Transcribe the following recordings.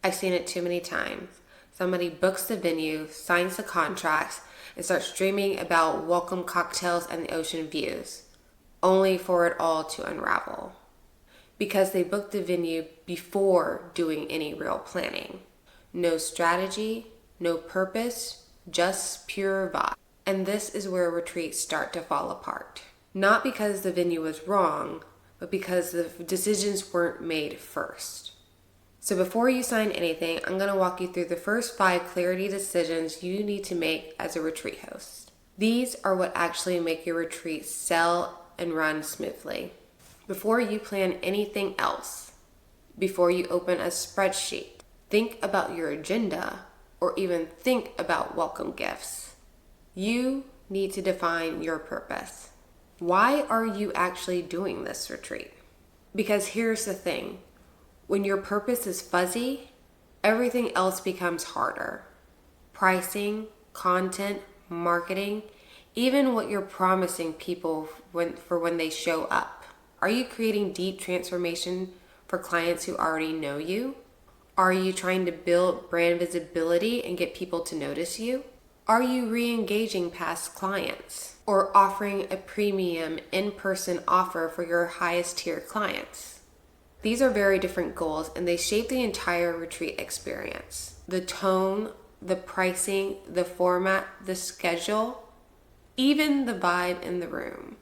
I've seen it too many times. Somebody books the venue, signs the contracts, and starts dreaming about welcome cocktails and the ocean views, only for it all to unravel. Because they booked the venue before doing any real planning. No strategy, no purpose, just pure vibe. And this is where retreats start to fall apart. Not because the venue was wrong, but because the decisions weren't made first. So before you sign anything, I'm going to walk you through the first 5 clarity decisions you need to make as a retreat host. These are what actually make your retreat sell and run smoothly. Before you plan anything else, before you open a spreadsheet, think about your agenda, or even think about welcome gifts. You need to define your purpose. Why are you actually doing this retreat? Because here's the thing. When your purpose is fuzzy, everything else becomes harder. Pricing, content, marketing, even what you're promising people for when they show up. Are you creating deep transformation for clients who already know you? Are you trying to build brand visibility and get people to notice you? Are you re-engaging past clients or offering a premium in-person offer for your highest tier clients? These are very different goals, and they shape the entire retreat experience. The tone, the pricing, the format, the schedule, even the vibe in the room.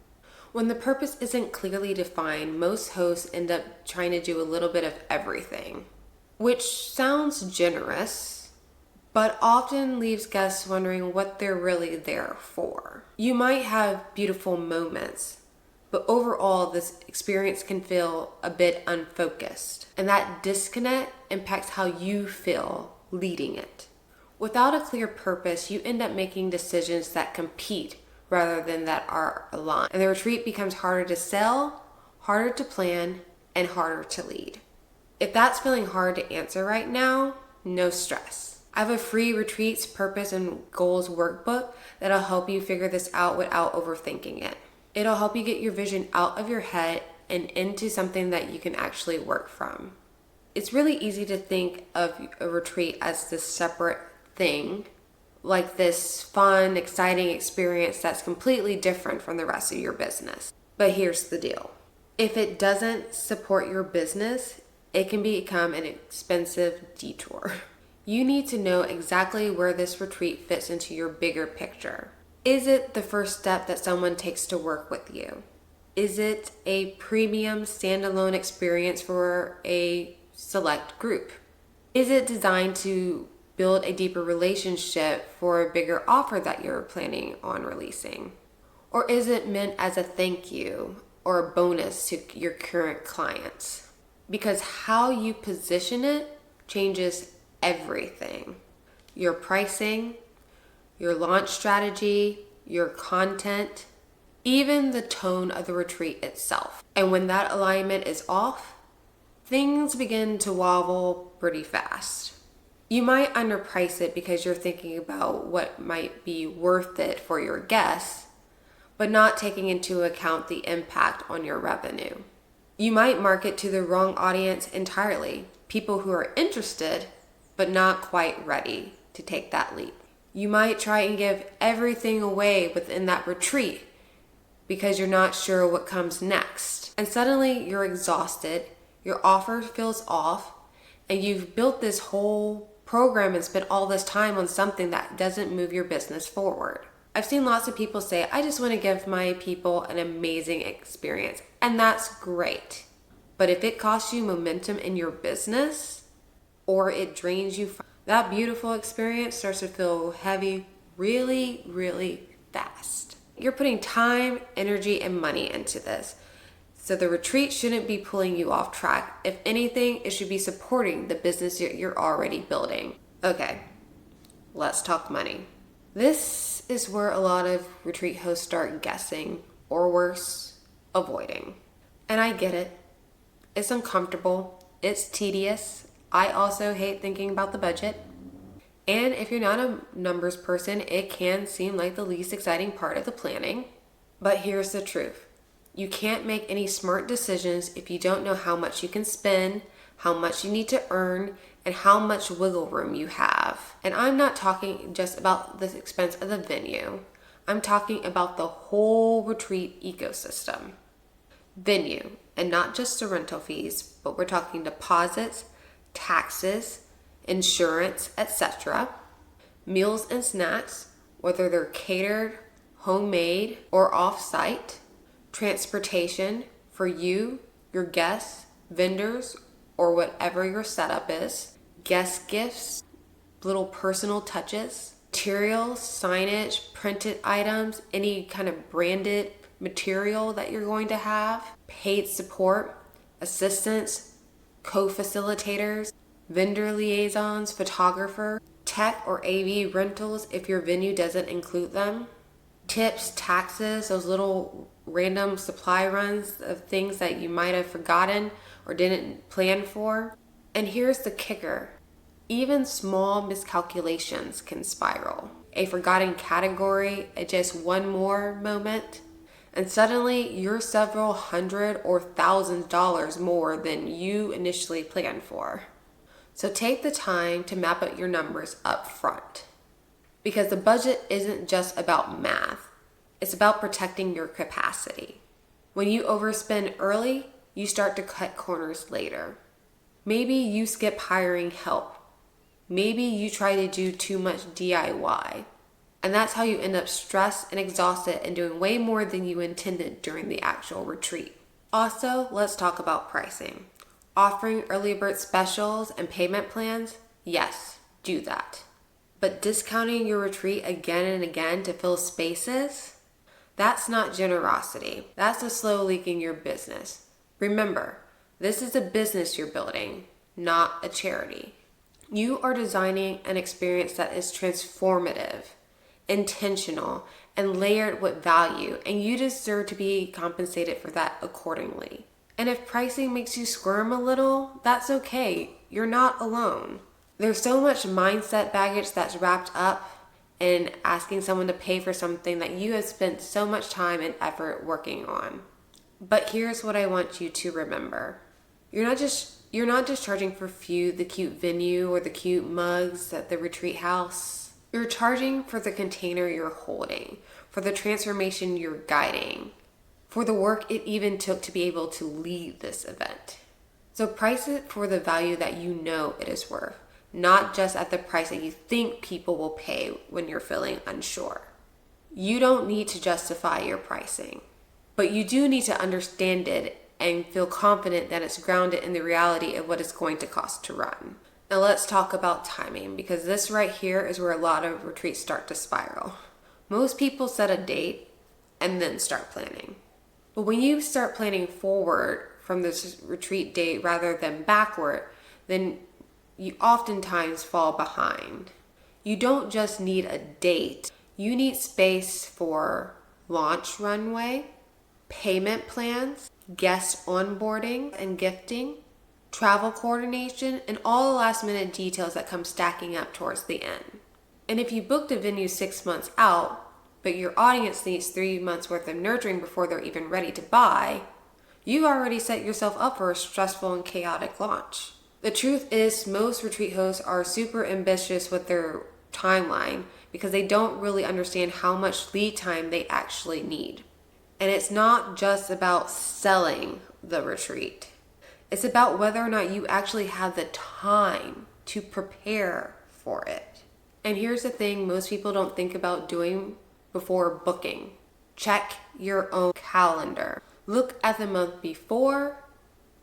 When the purpose isn't clearly defined, most hosts end up trying to do a little bit of everything, which sounds generous, but often leaves guests wondering what they're really there for. You might have beautiful moments, but overall, this experience can feel a bit unfocused, and that disconnect impacts how you feel leading it. Without a clear purpose, you end up making decisions that compete rather than that are aligned, and the retreat becomes harder to sell, harder to plan, and harder to lead. If that's feeling hard to answer right now, no stress. I have a free retreats, purpose, and goals workbook that'll help you figure this out without overthinking it. It'll help you get your vision out of your head and into something that you can actually work from. It's really easy to think of a retreat as this separate thing, like this fun, exciting experience that's completely different from the rest of your business. But here's the deal. If it doesn't support your business, it can become an expensive detour. You need to know exactly where this retreat fits into your bigger picture. Is it the first step that someone takes to work with you? Is it a premium standalone experience for a select group? Is it designed to build a deeper relationship for a bigger offer that you're planning on releasing? Or is it meant as a thank you or a bonus to your current clients? Because how you position it changes everything. Your pricing, your launch strategy, your content, even the tone of the retreat itself. And when that alignment is off, things begin to wobble pretty fast. You might underprice it because you're thinking about what might be worth it for your guests, but not taking into account the impact on your revenue. You might market to the wrong audience entirely, people who are interested, but not quite ready to take that leap. You might try and give everything away within that retreat because you're not sure what comes next. And suddenly you're exhausted, your offer feels off, and you've built this whole program and spent all this time on something that doesn't move your business forward. I've seen lots of people say, I just want to give my people an amazing experience. And that's great. But if it costs you momentum in your business or it drains you, that beautiful experience starts to feel heavy really, really fast. You're putting time, energy, and money into this. So the retreat shouldn't be pulling you off track. If anything, it should be supporting the business you're already building. Okay, let's talk money. This is where a lot of retreat hosts start guessing, or worse, avoiding. And I get it. It's uncomfortable. It's tedious. I also hate thinking about the budget. And if you're not a numbers person, it can seem like the least exciting part of the planning. But here's the truth. You can't make any smart decisions if you don't know how much you can spend, how much you need to earn, and how much wiggle room you have. And I'm not talking just about the expense of the venue. I'm talking about the whole retreat ecosystem. Venue, and not just the rental fees, but we're talking deposits, taxes, insurance, etc. Meals and snacks, whether they're catered, homemade, or off-site. Transportation for you, your guests, vendors, or whatever your setup is. Guest gifts, little personal touches, materials, signage, printed items, any kind of branded material that you're going to have, paid support, assistants, co-facilitators, vendor liaisons, photographer, tech or AV rentals if your venue doesn't include them, tips, taxes, those little random supply runs of things that you might have forgotten or didn't plan for. And here's the kicker. Even small miscalculations can spiral. A forgotten category, a just one more moment, and suddenly you're several hundred or $1,000s more than you initially planned for. So take the time to map out your numbers up front. Because the budget isn't just about math, it's about protecting your capacity. When you overspend early, you start to cut corners later. Maybe you skip hiring help. Maybe you try to do too much DIY. And that's how you end up stressed and exhausted and doing way more than you intended during the actual retreat. Also, let's talk about pricing. Offering early bird specials and payment plans? Yes, do that. But discounting your retreat again and again to fill spaces? That's not generosity. That's a slow leak in your business. Remember, this is a business you're building, not a charity. You are designing an experience that is transformative, intentional, and layered with value, and you deserve to be compensated for that accordingly. And if pricing makes you squirm a little, that's okay. You're not alone. There's so much mindset baggage that's wrapped up in asking someone to pay for something that you have spent so much time and effort working on. But here's what I want you to remember. You're not just charging for the cute venue or the cute mugs at the retreat house. You're charging for the container you're holding, for the transformation you're guiding, for the work it even took to be able to lead this event. So price it for the value that you know it is worth, not just at the price that you think people will pay when you're feeling unsure. You don't need to justify your pricing, but you do need to understand it and feel confident that it's grounded in the reality of what it's going to cost to run. Now let's talk about timing, because this right here is where a lot of retreats start to spiral. Most people set a date and then start planning. But when you start planning forward from this retreat date rather than backward, then you oftentimes fall behind. You don't just need a date. You need space for launch runway, payment plans, guest onboarding and gifting, travel coordination, and all the last minute details that come stacking up towards the end. And if you booked a venue 6 months out, but your audience needs 3 months worth of nurturing before they're even ready to buy, you've already set yourself up for a stressful and chaotic launch. The truth is, most retreat hosts are super ambitious with their timeline because they don't really understand how much lead time they actually need. And it's not just about selling the retreat. It's about whether or not you actually have the time to prepare for it. And here's the thing most people don't think about doing before booking. Check your own calendar. Look at the month before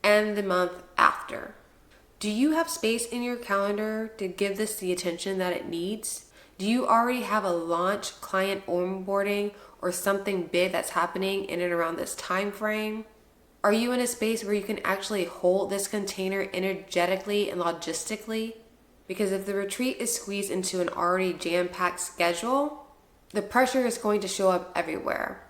and the month after. Do you have space in your calendar to give this the attention that it needs? Do you already have a launch, client onboarding, or something big that's happening in and around this time frame? Are you in a space where you can actually hold this container energetically and logistically? Because if the retreat is squeezed into an already jam-packed schedule, the pressure is going to show up everywhere.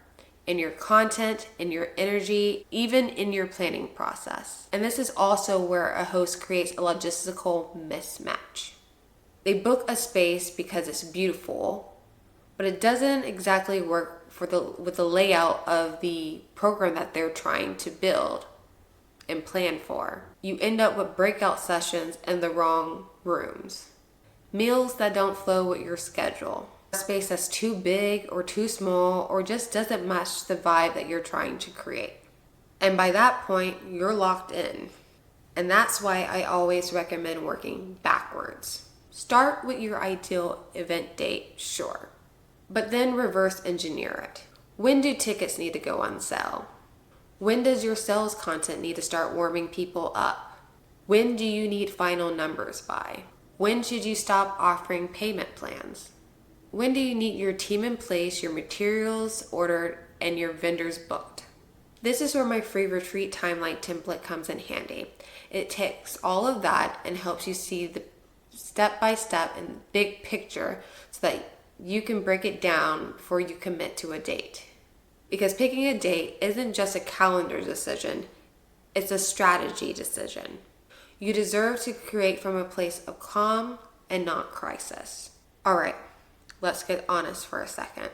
In your content, in your energy, even in your planning process. And this is also where a host creates a logistical mismatch. They book a space because it's beautiful, but it doesn't exactly work with the layout of the program that they're trying to build. and plan for. You end up with breakout sessions in the wrong rooms. Meals that don't flow with your schedule. A space that's too big or too small or just doesn't match the vibe that you're trying to create. And by that point, you're locked in. And that's why I always recommend working backwards. Start with your ideal event date, sure, but then reverse engineer it. When do tickets need to go on sale? When does your sales content need to start warming people up? When do you need final numbers by? When should you stop offering payment plans? When do you need your team in place, your materials ordered, and your vendors booked? This is where my free retreat timeline template comes in handy. It takes all of that and helps you see the step-by-step and big picture so that you can break it down before you commit to a date. Because picking a date isn't just a calendar decision, it's a strategy decision. You deserve to create from a place of calm and not crisis. All right, let's get honest for a second.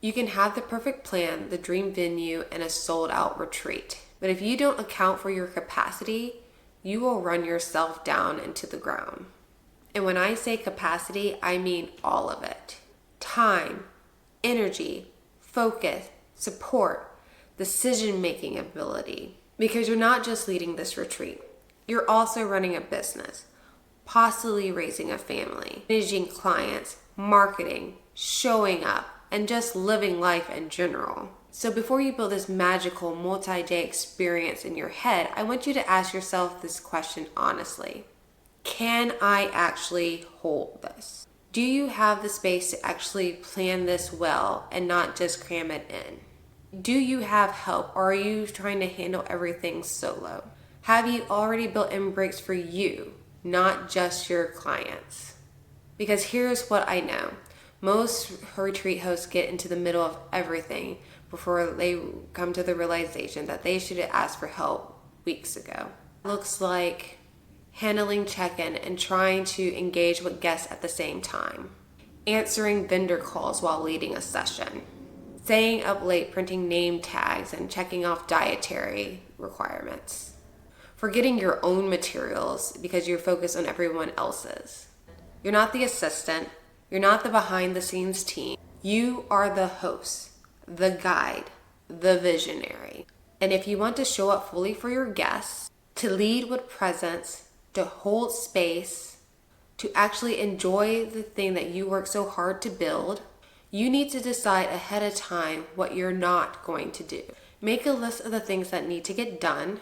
You can have the perfect plan, the dream venue, and a sold-out retreat. But if you don't account for your capacity, you will run yourself down into the ground. And when I say capacity, I mean all of it. Time, energy, focus, support, decision-making ability. Because you're not just leading this retreat. You're also running a business, possibly raising a family, managing clients, marketing, showing up, and just living life in general. So before you build this magical multi-day experience in your head, I want you to ask yourself this question honestly. Can I actually hold this? Do you have the space to actually plan this well and not just cram it in? Do you have help, or are you trying to handle everything solo? Have you already built in breaks for you, not just your clients? Because here's what I know. Most retreat hosts get into the middle of everything before they come to the realization that they should have asked for help weeks ago. It looks like handling check-in and trying to engage with guests at the same time, answering vendor calls while leading a session, staying up late printing name tags and checking off dietary requirements, forgetting your own materials because you're focused on everyone else's. You're not the assistant. You're not the behind-the-scenes team. You are the host, the guide, the visionary. And if you want to show up fully for your guests, to lead with presence, to hold space, to actually enjoy the thing that you work so hard to build, you need to decide ahead of time what you're not going to do. Make a list of the things that need to get done,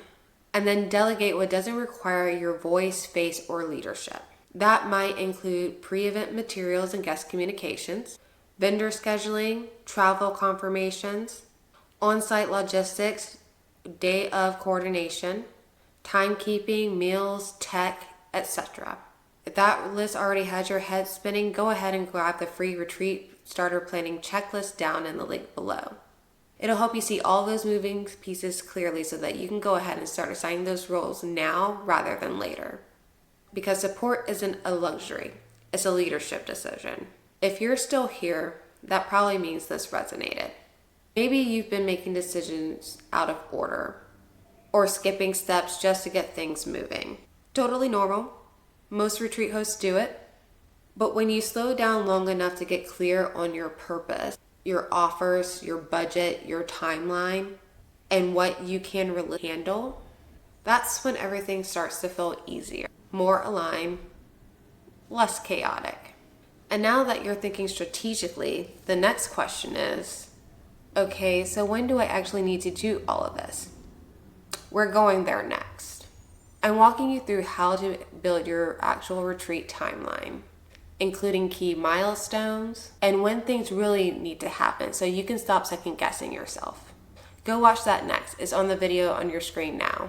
and then delegate what doesn't require your voice, face, or leadership. That might include pre-event materials and guest communications, vendor scheduling, travel confirmations, on-site logistics, day of coordination, timekeeping, meals, tech, etc. If that list already has your head spinning, go ahead and grab the free retreat starter planning checklist down in the link below. It'll help you see all those moving pieces clearly so that you can go ahead and start assigning those roles now rather than later. Because support isn't a luxury, it's a leadership decision. If you're still here, that probably means this resonated. Maybe you've been making decisions out of order or skipping steps just to get things moving. Totally normal. Most retreat hosts do it. But when you slow down long enough to get clear on your purpose, your offers, your budget, your timeline, and what you can really handle, that's when everything starts to feel easier, more aligned, less chaotic. And now that you're thinking strategically, the next question is, okay, so when do I actually need to do all of this? We're going there next. I'm walking you through how to build your actual retreat timeline, including key milestones and when things really need to happen so you can stop second guessing yourself. Go watch that next. It's on the video on your screen now.